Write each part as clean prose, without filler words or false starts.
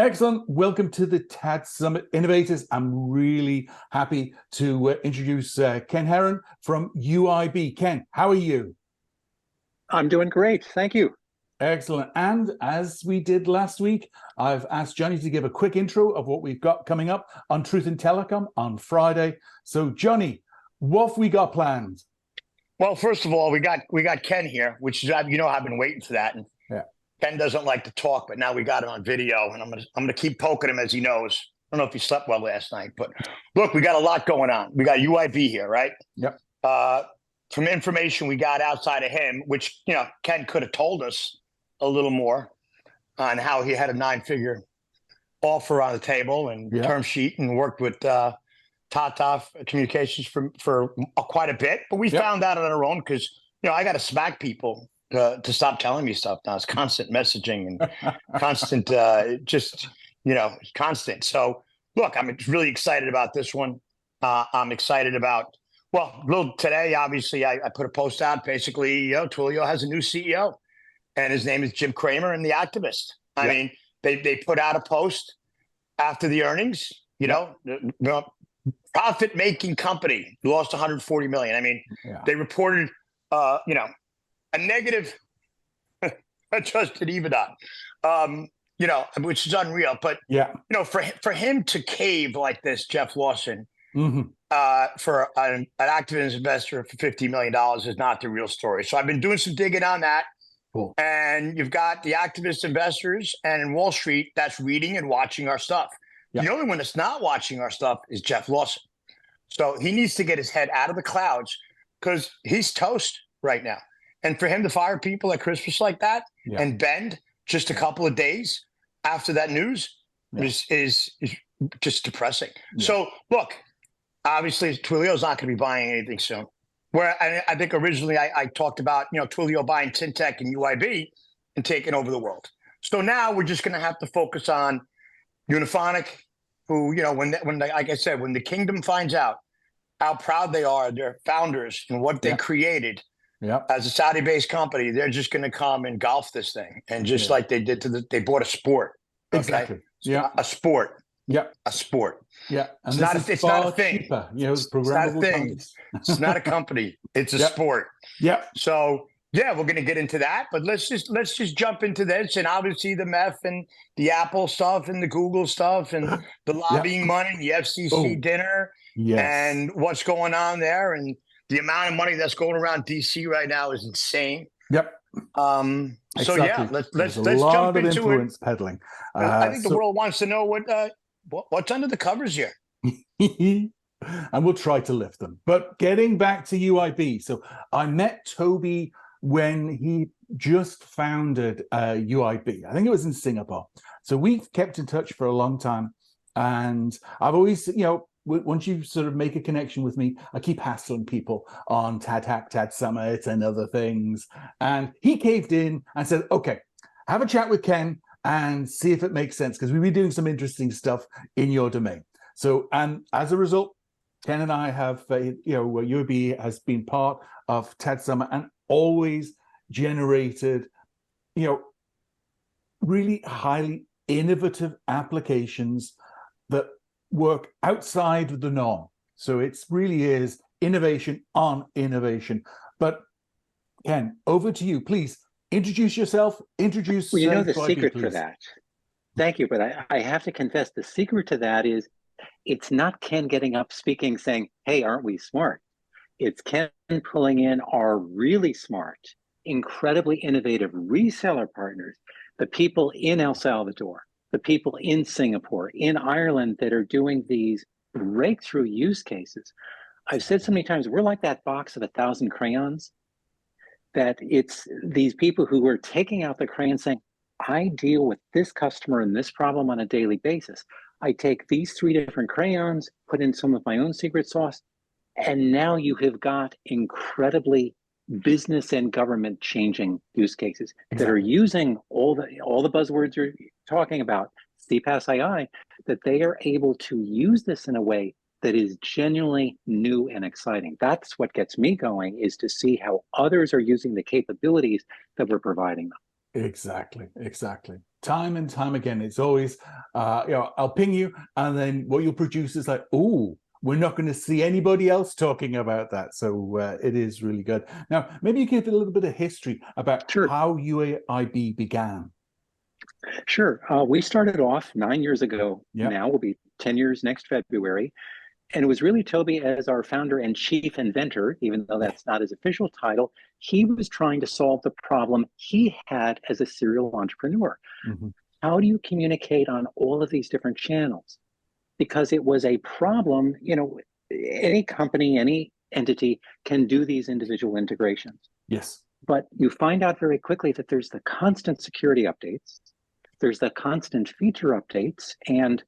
Excellent. Welcome to the TADSummit Innovators. I'm really happy to introduce Ken Herron from UIB. Ken, how are you? I'm doing great. Thank you. Excellent. And as we did last week, I've asked Johnny to give a quick intro of what we've got coming up on Truth in Telecom on Friday. So Johnny, what have we got planned? Well, first of all, we got Ken here, which is, I've been waiting for that. And yeah. Ken doesn't like to talk, but now we got it on video, and I'm gonna keep poking him as he knows. I don't know if he slept well last night, but look, we got a lot going on. We got UIB here, right? Yep. From information we got outside of him, which Ken could have told us a little more on how he had a 9-figure offer on the table and term sheet, and worked with Tata Communications for quite a bit. But we found out on our own because I got to smack people to stop telling me stuff now. It's constant messaging and constant, constant. So look, I'm really excited about this one. I'm excited about, today, obviously, I put a post out. Basically, Twilio has a new CEO, and his name is Jim Cramer and the Activist. I mean, they put out a post after the earnings, profit-making company lost 140 million. I mean, they reported, a negative adjusted EBITDA, which is unreal. But for him to cave like this, Jeff Lawson, for an activist investor for $50 million is not the real story. So I've been doing some digging on that. Cool. And you've got the activist investors and in Wall Street that's reading and watching our stuff. The only one that's not watching our stuff is Jeff Lawson. So he needs to get his head out of the clouds because he's toast right now. And for him to fire people at Christmas like that and bend just a couple of days after that news is just depressing. So look, obviously Twilio's not going to be buying anything soon. Where I think originally I talked about Twilio buying Tintech and UIB and taking over the world. So now we're just going to have to focus on Uniphonic, who like I said, when the kingdom finds out how proud they are, their founders and what they created. As a Saudi-based company, they're just going to come and golf this thing, and just like they did they bought a sport. Okay? Exactly. A sport. A sport. And it's not a thing. Cheaper, it's not a thing. It's not a company. It's a sport. So we're going to get into that, but let's just jump into this, and obviously the MEF and the Apple stuff and the Google stuff and the lobbying money, and the FCC dinner, and what's going on there, and the amount of money that's going around DC right now is insane. So let's jump into influence peddling. I think the world wants to know what's under the covers here. And we'll try to lift them. But getting back to UIB, so I met Toby when he just founded UIB. I think it was in Singapore. So we've kept in touch for a long time, and I've always, once you sort of make a connection with me, I keep hassling people on TADHack, TADSummit, and other things. And he caved in and said, okay, have a chat with Ken and see if it makes sense, because we've been doing some interesting stuff in your domain. So, and as a result, Ken and I have, UIB has been part of TADSummit and always generated, really highly innovative applications that work outside of the norm. So it really is innovation on innovation. But Ken, over to you. Please introduce yourself. Introduce. Well, the secret for that. Thank you, but I have to confess, the secret to that is it's not Ken getting up speaking saying, hey, aren't we smart? It's Ken pulling in our really smart, incredibly innovative reseller partners, the people in El Salvador, the people in Singapore, in Ireland that are doing these breakthrough use cases. I've said so many times, we're like that box of 1,000 crayons, that it's these people who are taking out the crayon saying, I deal with this customer and this problem on a daily basis. I take these 3 different crayons, put in some of my own secret sauce, and now you have got incredibly business and government changing use cases that are using all the buzzwords you're talking about, CPaaSAI, that they are able to use this in a way that is genuinely new and exciting. That's what gets me going, is to see how others are using the capabilities that we're providing them. Exactly. time and time again. It's always, I'll ping you, and then what you'll produce is like, oh, we're not going to see anybody else talking about that. So it is really good. Now, maybe you give a little bit of history about how UIB began. Sure. We started off 9 years ago. Yep. Now will be 10 years next February. And it was really Toby as our founder and chief inventor, even though that's not his official title. He was trying to solve the problem he had as a serial entrepreneur. Mm-hmm. How do you communicate on all of these different channels? Because it was a problem, any company, any entity can do these individual integrations. Yes. But you find out very quickly that there's the constant security updates, there's the constant feature updates, and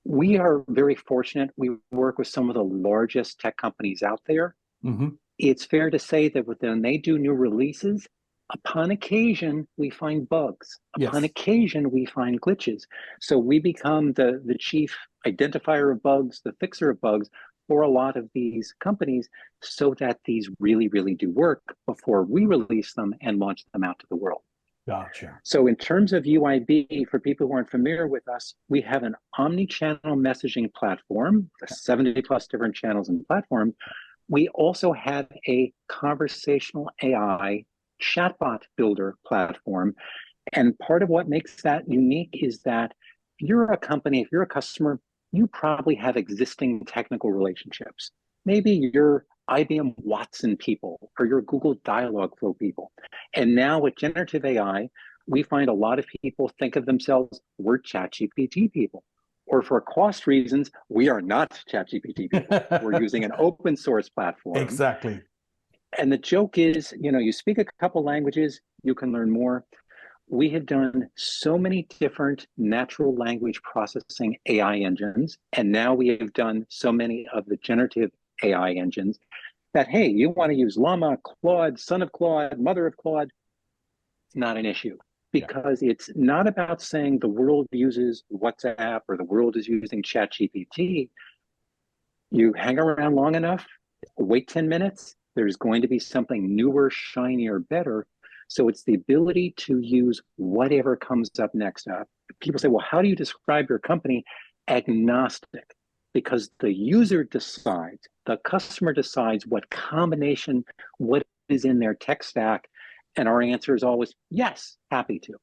we are very fortunate. We work with some of the largest tech companies out there. Mm-hmm. It's fair to say that when they do new releases, upon occasion, we find bugs. Upon occasion, we find glitches. So we become the chief identifier of bugs, the fixer of bugs for a lot of these companies, so that these really, really do work before we release them and launch them out to the world. Gotcha. So in terms of UIB, for people who aren't familiar with us, we have an omnichannel messaging platform, 70 plus different channels and platforms. We also have a conversational AI chatbot builder platform. And part of what makes that unique is that if you're a company, if you're a customer, you probably have existing technical relationships. Maybe you're IBM Watson people or your Google Dialogflow people. And now with generative AI, we find a lot of people think of themselves, we're ChatGPT people. Or for cost reasons, we are not ChatGPT people. We're using an open source platform. Exactly. And the joke is, you speak a couple languages, you can learn more. We have done so many different natural language processing AI engines, and now we have done so many of the generative AI engines that, hey, you want to use Llama, Claude, son of Claude, mother of Claude, it's not an issue. Because it's not about saying the world uses WhatsApp or the world is using ChatGPT. You hang around long enough, wait 10 minutes, there's going to be something newer, shinier, better. So it's the ability to use whatever comes up next. People say, well, how do you describe your company? Agnostic, because the user decides, the customer decides what combination, what is in their tech stack. And our answer is always, yes, happy to.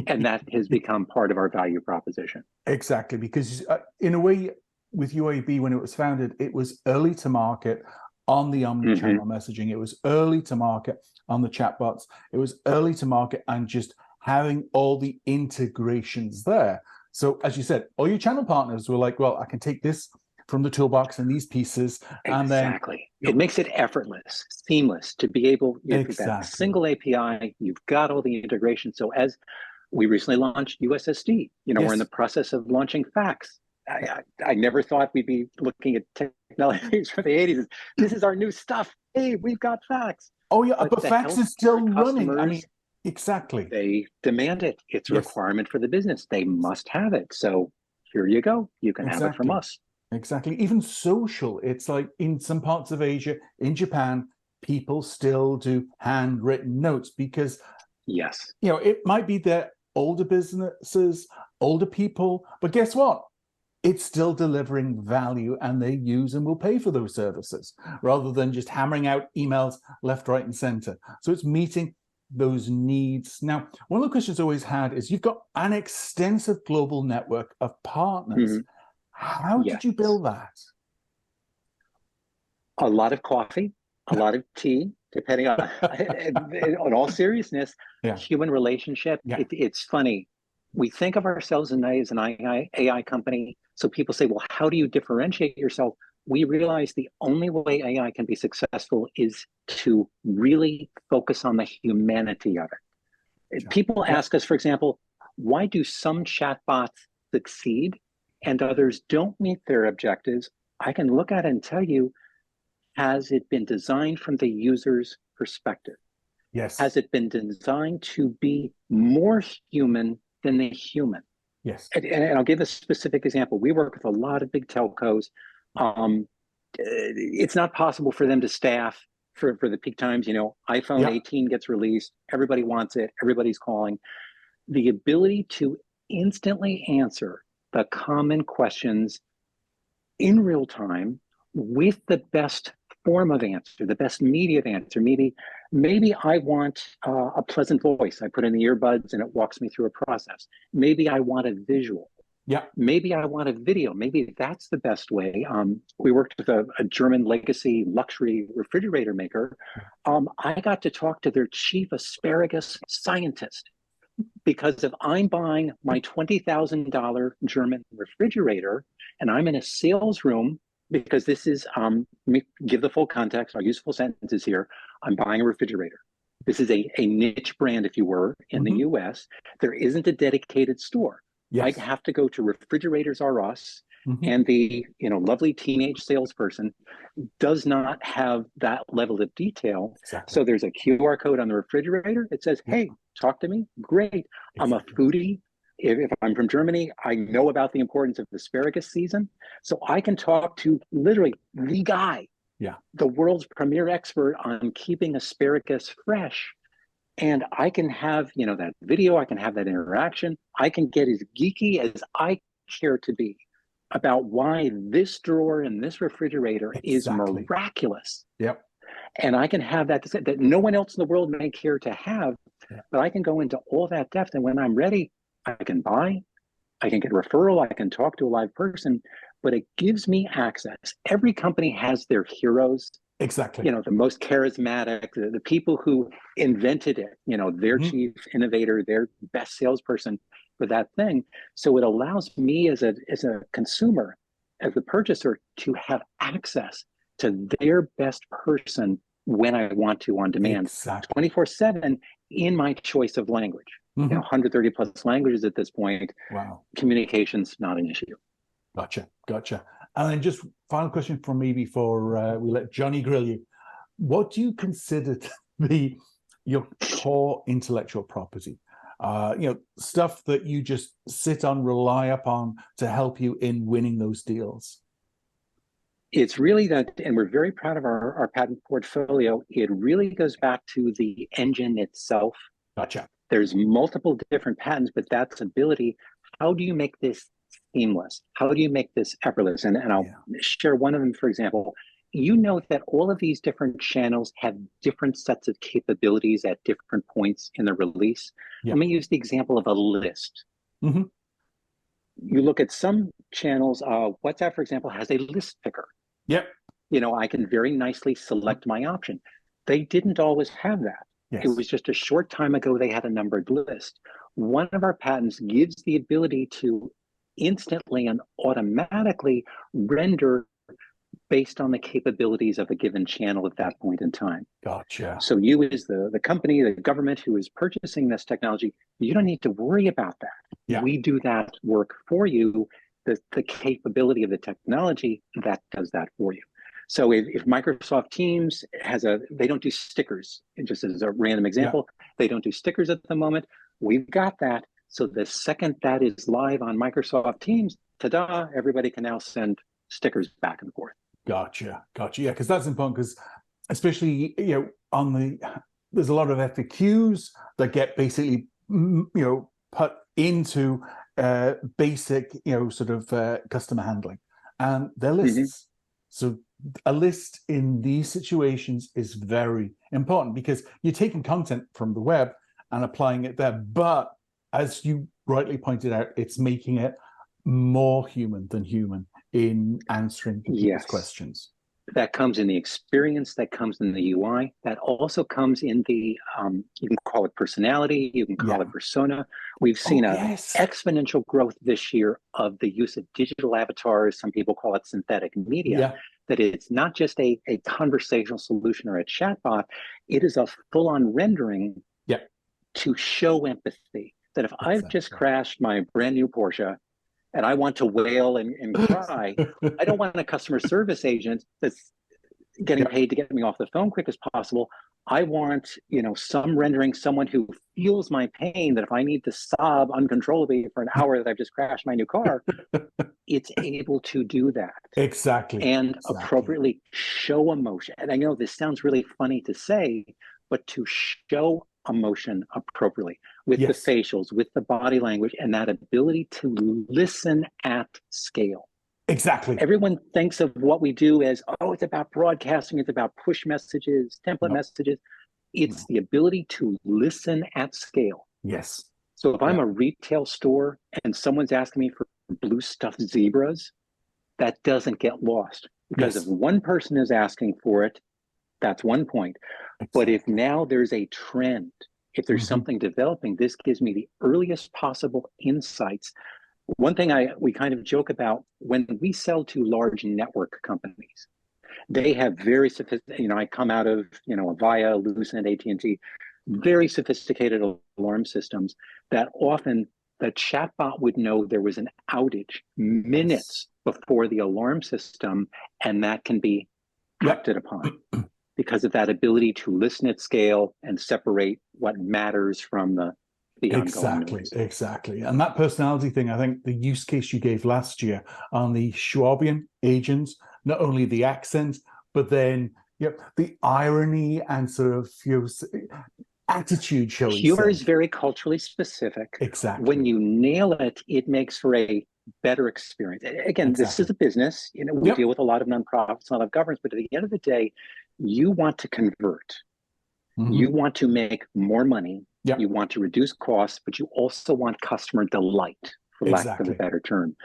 And that has become part of our value proposition. Exactly, because in a way, with UIB, when it was founded, it was early to market on the omnichannel messaging. It was early to market on the chatbots. It was early to market and just having all the integrations there. So as you said, all your channel partners were like, well, I can take this from the toolbox and these pieces. And exactly. It makes it effortless, seamless to be able, that single API, you've got all the integration. So as we recently launched USSD, we're in the process of launching fax. I never thought we'd be looking at technologies from the 80s. This is our new stuff. Hey, we've got fax. Oh yeah, but fax is still running. I mean, exactly. They demand it. It's a requirement for the business. They must have it. So here you go. You can have it from us. Exactly. Even social. It's like in some parts of Asia, in Japan, people still do handwritten notes because, it might be their older businesses, older people, but guess what? It's still delivering value and they use and will pay for those services rather than just hammering out emails left, right, and center. So it's meeting those needs. Now, one of the questions I always had is you've got an extensive global network of partners. How did you build that? A lot of coffee, a lot of tea, depending on, in all seriousness, human relationship. It's funny. We think of ourselves as an AI company. So people say, well, how do you differentiate yourself? We realize the only way AI can be successful is to really focus on the humanity of it. People ask us, for example, why do some chatbots succeed and others don't meet their objectives? I can look at it and tell you, has it been designed from the user's perspective? Yes. Has it been designed to be more human than the human? Yes. And I'll give a specific example. We work with a lot of big telcos. It's not possible for them to staff for the peak times. iPhone 18 gets released. Everybody wants it. Everybody's calling. the ability to instantly answer the common questions in real time with the best form of answer, the best media of answer. Maybe I want a pleasant voice. I put in the earbuds and it walks me through a process. Maybe I want a visual. Yeah. Maybe I want a video. Maybe that's the best way. We worked with a German legacy luxury refrigerator maker. I got to talk to their chief asparagus scientist, because if I'm buying my $20,000 German refrigerator and I'm in a sales room, because this is, let me give the full context, our useful sentences here. I'm buying a refrigerator. This is a niche brand, if you were, in the US. There isn't a dedicated store. Yes. I have to go to Refrigerators R Us, and the lovely teenage salesperson does not have that level of detail. Exactly. So there's a QR code on the refrigerator. It says, hey, talk to me. Great. Exactly. I'm a foodie. If I'm from Germany, I know about the importance of asparagus season. So I can talk to literally the guy, the world's premier expert on keeping asparagus fresh. And I can have, that video, I can have that interaction. I can get as geeky as I care to be about why this drawer in this refrigerator is miraculous. Yep. And I can have that no one else in the world may care to have, but I can go into all that depth. And when I'm ready, I can buy, I can get a referral, I can talk to a live person, but it gives me access. Every company has their heroes. Exactly. The most charismatic, the people who invented it, their chief innovator, their best salesperson for that thing. So it allows me as a consumer, as the purchaser, to have access to their best person when I want to on demand, 24/7 in my choice of language. 130 plus languages at this point. Wow. Communication's not an issue. Gotcha. And then just final question from me before we let Johnny grill you. What do you consider to be your core intellectual property? Stuff that you just sit on, rely upon to help you in winning those deals? It's really that, and we're very proud of our patent portfolio. It really goes back to the engine itself. Gotcha. There's multiple different patents, but that's ability. How do you make this seamless? How do you make this effortless? And I'll share one of them, for example. That all of these different channels have different sets of capabilities at different points in the release. Let me use the example of a list. You look at some channels, WhatsApp, for example, has a list picker. Yep. I can very nicely select my option. They didn't always have that. It was just a short time ago they had a numbered list. One of our patents gives the ability to instantly and automatically render based on the capabilities of a given channel at that point in time. Gotcha. So you as the company, the government who is purchasing this technology, you don't need to worry about that. We do that work for you. The capability of the technology that does that for you. So if Microsoft Teams they don't do stickers, just as a random example, they don't do stickers at the moment. We've got that. So the second that is live on Microsoft Teams, ta-da, everybody can now send stickers back and forth. Gotcha. Yeah, because that's important, because especially, there's a lot of FAQs that get basically, put into basic, customer handling, and they're lists. So a list in these situations is very important, because you're taking content from the web and applying it there. But as you rightly pointed out, it's making it more human than human in answering people's questions. That comes in the experience, that comes in the UI, that also comes in the, you can call it personality, you can call it persona. We've seen exponential growth this year of the use of digital avatars. Some people call it synthetic media, that it's not just a conversational solution or a chatbot, it is a full-on rendering to show empathy. That if I've just crashed my brand new Porsche, and I want to wail and cry, I don't want a customer service agent that's getting paid to get me off the phone quick as possible. I want, some rendering, someone who feels my pain, that if I need to sob uncontrollably for an hour that I've just crashed my new car, it's able to do that. Exactly. And appropriately show emotion. And I know this sounds really funny to say, but to show emotion appropriately. with the Yes. facials, with the body language, and that ability to listen at scale. Exactly. Everyone thinks of what we do as, oh, it's about broadcasting, it's about push messages, template messages. It's the ability to listen at scale. Yes. So if I'm a retail store and someone's asking me for blue stuffed zebras, that doesn't get lost. Because if one person is asking for it, that's one point. But if now there's a trend, if there's something developing, this gives me the earliest possible insights. One thing we kind of joke about, when we sell to large network companies, they have very sophisticated, I come out of, Avaya, Lucent, AT&T, very sophisticated alarm systems that often the chatbot would know there was an outage minutes before the alarm system, and that can be acted upon because of that ability to listen at scale and separate what matters from the ongoing noise. Exactly. And that personality thing, I think the use case you gave last year on the Schwabian agents, not only the accent, but then the irony and sort of attitude, shall we say. Humor is very culturally specific. Exactly. When you nail it, it makes for a better experience. Again, this is a business. We deal with a lot of nonprofits, a lot of governments, but at the end of the day, you want to convert. You want to make more money. You want to reduce costs, but you also want customer delight, for lack of a better term.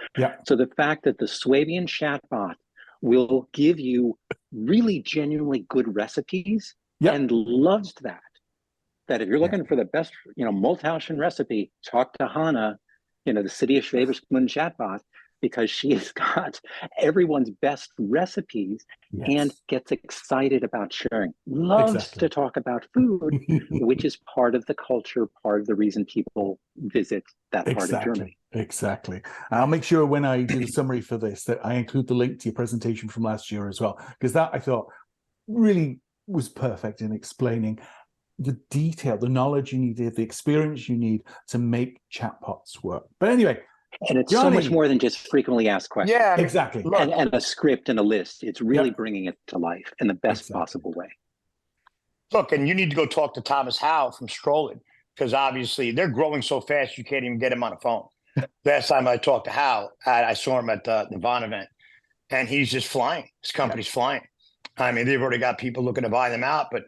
So the fact that the Swabian chatbot will give you really genuinely good recipes and loves that if you're looking for the best, Multhausen recipe, talk to Hannah, the city of Schwäbisch chatbot, because she has got everyone's best recipes and gets excited about sharing, loves to talk about food, which is part of the culture, part of the reason people visit that part of Germany. Exactly. I'll make sure when I do the summary for this that I include the link to your presentation from last year as well, because that I thought really was perfect in explaining the detail, the knowledge you needed, the experience you need to make chatbots work. But anyway, and it's so much more than just frequently asked questions. Yeah, exactly. And a script and a list. It's really bringing it to life in the best possible way. Look, and you need to go talk to Thomas Howe from Strolling, because obviously they're growing so fast you can't even get him on a phone. Last time I talked to Howe, I saw him at the Vaughn event, and he's just flying. His company's flying. I mean, they've already got people looking to buy them out, but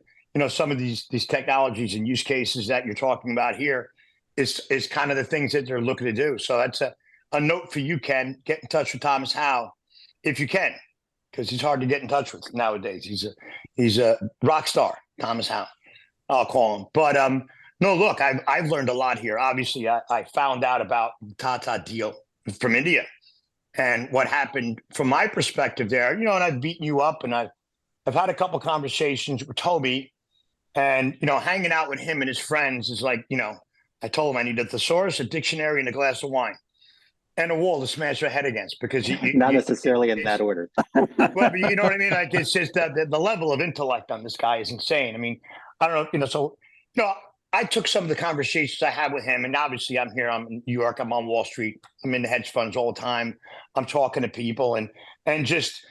some of these technologies and use cases that you're talking about here is kind of the things that they're looking to do. So that's a note for you, Ken. Get in touch with Thomas Howe if you can, because he's hard to get in touch with nowadays. He's a rock star, Thomas Howe. I'll call him. But no, look, I've learned a lot here. Obviously, I found out about the Tata deal from India and what happened from my perspective there. And I've beaten you up, and I've had a couple conversations with Toby. And, hanging out with him and his friends is like, I told him I need a thesaurus, a dictionary, and a glass of wine, and a wall to smash your head against, because not necessarily in that order. Well, you know what I mean? Like, it's just that the level of intellect on this guy is insane. I mean, I don't know, so, I took some of the conversations I had with him, and obviously I'm here, I'm in New York, I'm on Wall Street, I'm in the hedge funds all the time. I'm talking to people and just,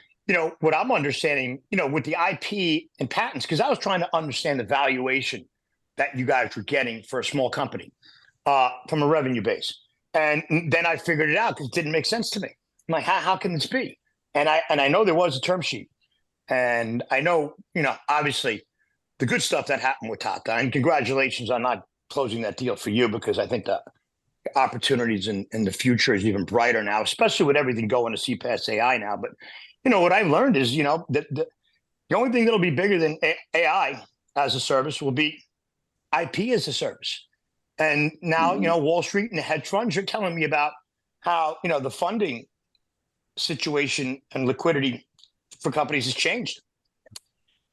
what I'm understanding, with the IP and patents, because I was trying to understand the valuation that you guys were getting for a small company from a revenue base. And then I figured it out because it didn't make sense to me. I'm like, how can this be? And I know there was a term sheet. And I know, obviously the good stuff that happened with Tata. And congratulations on not closing that deal for you, because I think the opportunities in the future is even brighter now, especially with everything going to CPaaSAI now. But what I've learned is, the only thing that'll be bigger than AI as a service will be IP as a service. And now, Wall Street and the hedge funds are telling me about how, the funding situation and liquidity for companies has changed.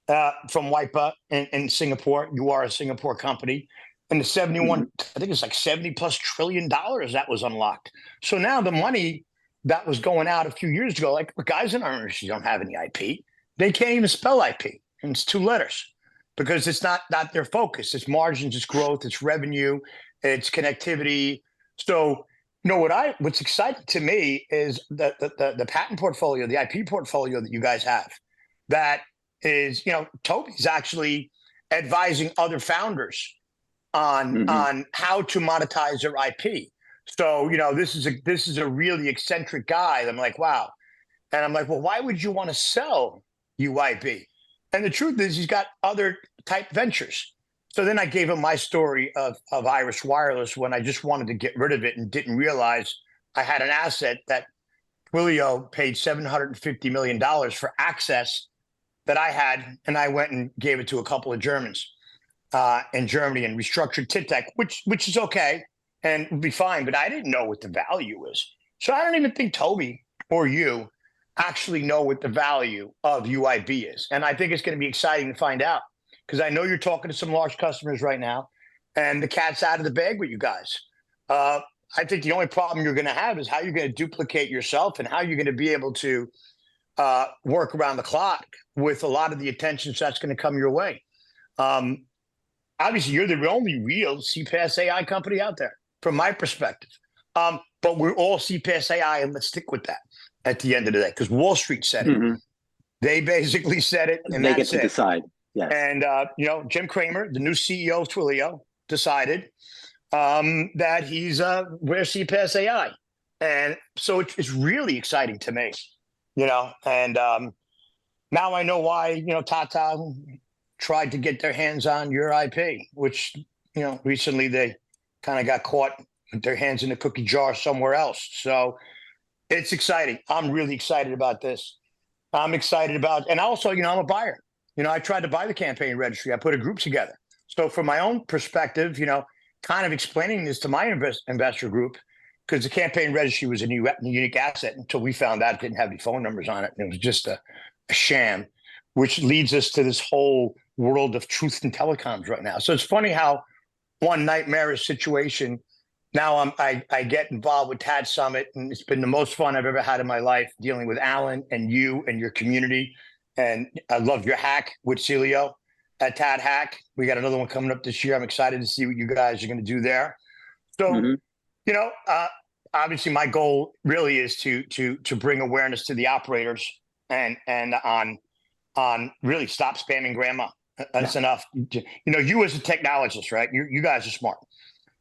From WIPA in Singapore, you are a Singapore company, and the 71, I think it's like $70+ trillion that was unlocked. So now the money that was going out a few years ago, like guys in our industry don't have any IP. They can't even spell IP, and it's 2 letters, because it's not their focus. It's margins, it's growth, it's revenue, it's connectivity. So, what's exciting to me is the patent portfolio, the IP portfolio that you guys have. That is, Toby's actually advising other founders on how to monetize their IP. So, this is a really eccentric guy. I'm like, wow. And I'm like, well, why would you want to sell UIB? And the truth is he's got other type ventures. So then I gave him my story of Iris Wireless when I just wanted to get rid of it and didn't realize I had an asset that Twilio paid $750 million for access that I had. And I went and gave it to a couple of Germans in Germany and restructured TADHack, which is okay and would be fine. But I didn't know what the value is. So I don't even think Toby or you actually know what the value of UIB is. And I think it's going to be exciting to find out, because I know you're talking to some large customers right now and the cat's out of the bag with you guys. I think the only problem you're going to have is how you're going to duplicate yourself and how you're going to be able to work around the clock with a lot of the attention that's going to come your way. Obviously, you're the only real CPaaSAI company out there, from my perspective. But we're all CPaaSAI, and let's stick with that at the end of the day, because Wall Street said it. They basically said it, and they that's get to decide. Yes. And Jim Cramer, the new CEO of Twilio, decided that he's we're CPaaSAI, and so it's really exciting to me, And now I know why Tata tried to get their hands on your IP, which recently they kind of got caught with their hands in the cookie jar somewhere else. So it's exciting. I'm really excited about this. I'm excited about, and also, I'm a buyer. I tried to buy the campaign registry. I put a group together. So from my own perspective, kind of explaining this to my investor group, because the campaign registry was a unique asset until we found out it didn't have any phone numbers on it. And it was just a sham, which leads us to this whole world of truth in telecoms right now. So it's funny how one nightmarish situation, now I get involved with TADSummit, and it's been the most fun I've ever had in my life, dealing with Alan and you and your community. And I love your hack with Celeo at TADHack. We got another one coming up this year. I'm excited to see what you guys are going to do there. So, obviously my goal really is to bring awareness to the operators and on really stop spamming grandma. That's enough. You as a technologist, right? You guys are smart.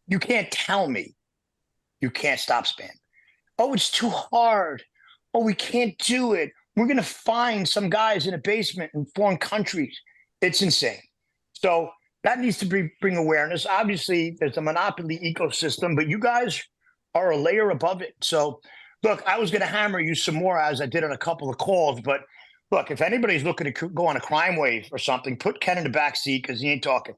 You can't tell me you can't stop spam. Oh, it's too hard. Oh, we can't do it. We're going to find some guys in a basement in foreign countries. It's insane. So that needs to bring awareness. Obviously, there's a monopoly ecosystem, but you guys are a layer above it. So, look, I was going to hammer you some more as I did on a couple of calls, but look, if anybody's looking to go on a crime wave or something, put Ken in the back seat because he ain't talking.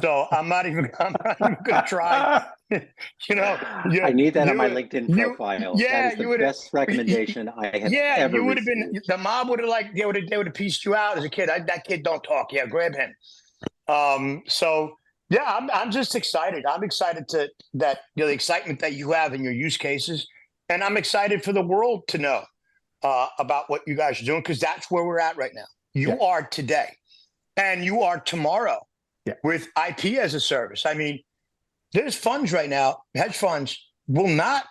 So I'm not even going to try. I need that on my LinkedIn profile. Yeah, that is the best recommendation I have ever you would have received. been. The mob would have they would have pieced you out as a kid. That kid don't talk. Yeah, grab him. So yeah, I'm just excited. I'm excited that the excitement that you have in your use cases, and I'm excited for the world to know about what you guys are doing, because that's where we're at right now. You are today, and you are tomorrow. Yeah. With IP as a service. I mean, there's funds right now, hedge funds will not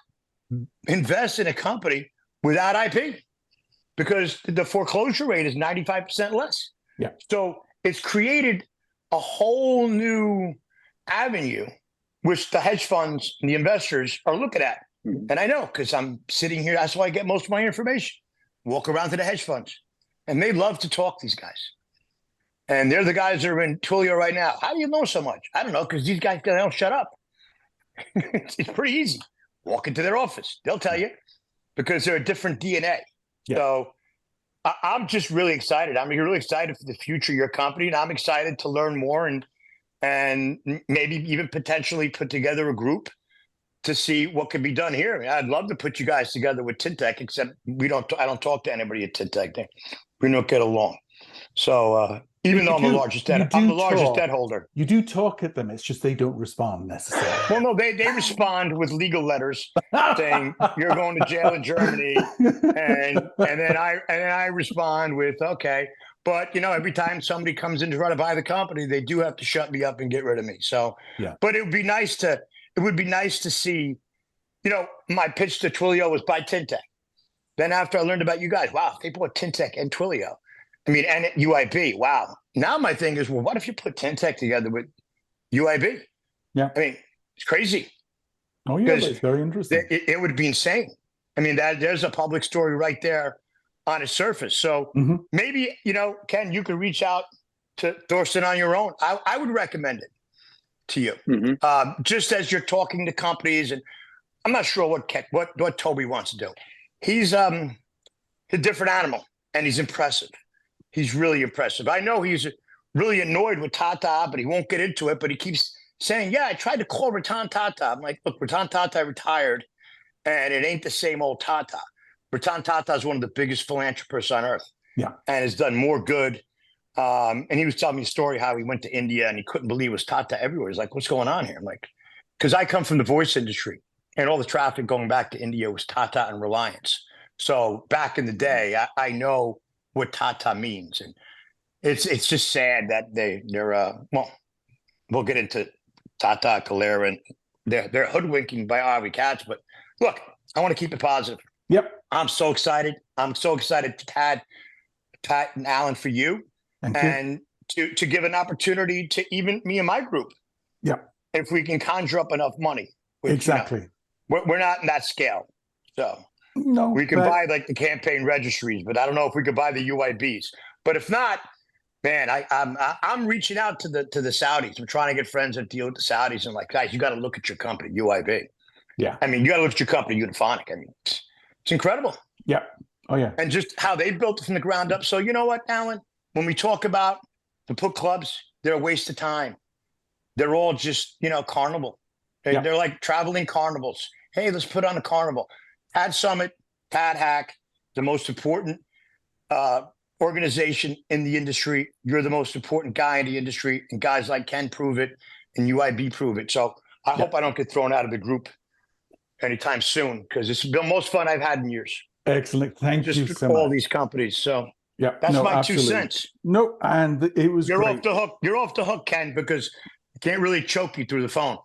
invest in a company without IP, because the foreclosure rate is 95% less. Yeah. So it's created a whole new avenue, which the hedge funds and the investors are looking at. Mm-hmm. And I know, because I'm sitting here, that's why I get most of my information. Walk around to the hedge funds, and they love to talk, these guys. And they're the guys that are in Twilio right now. How do you know so much? I don't know, because these guys, they don't shut up. It's pretty easy. Walk into their office. They'll tell you, because they're a different DNA. Yeah. So I'm just really excited. I'm really excited for the future of your company, and I'm excited to learn more and maybe even potentially put together a group to see what can be done here. I mean, I'd love to put you guys together with TADHack, except I don't talk to anybody at TADHack. We don't get along. So even though I'm the largest debt holder. You do talk at them. It's just they don't respond necessarily. Well, no, they respond with legal letters saying you're going to jail in Germany, and then I respond with okay. But every time somebody comes in to try to buy the company, they do have to shut me up and get rid of me. So yeah. But it would be nice to see, my pitch to Twilio was buy TADHack. Then after I learned about you guys, wow, they bought TADHack and Twilio. I mean, and UIB, wow. Now my thing is, well, what if you put TADHack together with UIB? Yeah. I mean, it's crazy. Oh, yeah, but it's very interesting. It would be insane. I mean, there's a public story right there on its surface. So maybe, Ken, you could reach out to Thorsten on your own. I would recommend it to you. Just as you're talking to companies, and I'm not sure what Toby wants to do. He's a different animal, and he's impressive. He's really impressive. I know he's really annoyed with Tata, but he won't get into it. But he keeps saying, yeah, I tried to call Ratan Tata. I'm like, look, Ratan Tata retired, and it ain't the same old Tata. Ratan Tata is one of the biggest philanthropists on earth. Yeah. And has done more good. And he was telling me a story how he went to India and he couldn't believe it was Tata everywhere. He's like, what's going on here? I'm like, because I come from the voice industry, and all the traffic going back to India was Tata and Reliance. So back in the day, I know what Tata means. And it's just sad that they're well, we'll get into Tata, Kalera, and they're hoodwinking by Avi Katz. But look, I want to keep it positive. Yep. I'm so excited. I'm so excited to Tad and Alan for you. And to give an opportunity to even me and my group. Yeah. If we can conjure up enough money. Which, exactly. We're not in that scale. So no, we can buy like the campaign registries, but I don't know if we could buy the UIBs. But if not, man, I'm reaching out to the Saudis. I'm trying to get friends that deal with the Saudis and like, guys, you got to look at your company, UIB. Yeah. I mean, you got to look at your company, Uniphonic. I mean, it's incredible. Yeah. Oh, yeah. And just how they built it from the ground up. So you know what, Alan? When we talk about the PAiC clubs, they're a waste of time. They're all just, carnival. They're like traveling carnivals. Hey, let's put on a carnival. TADSummit, TADHack, the most important organization in the industry. You're the most important guy in the industry, and guys like Ken prove it, and UIB prove it. So I hope I don't get thrown out of the group anytime soon, because it's the most fun I've had in years. Excellent. Thank you so much. All these companies. So yeah, that's my absolutely. 2 cents. No, and it was You're great. off the hook. You're off the hook, Ken, because I can't really choke you through the phone.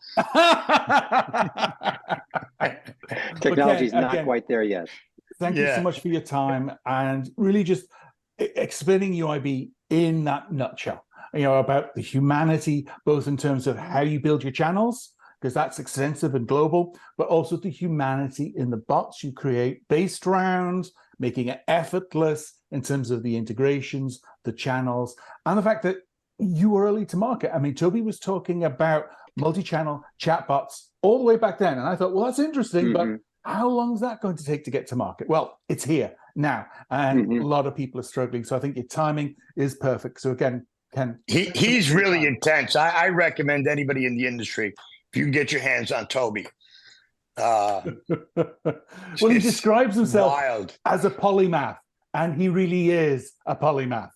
Technology's not quite there yet. Thank you so much for your time and really just explaining UIB in that nutshell, about the humanity, both in terms of how you build your channels, because that's extensive and global, but also the humanity in the bots you create based around making it effortless in terms of the integrations, the channels, and the fact that you were early to market. I mean, Toby was talking about multi-channel chatbots all the way back then. And I thought, well, that's interesting, but how long is that going to take to get to market? Well, it's here now. And a lot of people are struggling. So I think your timing is perfect. So again, Ken. He's really intense. I recommend anybody in the industry, if you can get your hands on Toby. Well, he describes himself wild as a polymath, and he really is a polymath.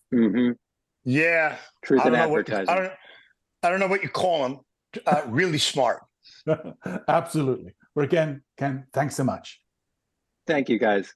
Yeah. Truth in advertising. I don't know what you call him. Really smart. Absolutely. Well, again, Ken, thanks so much. Thank you, guys.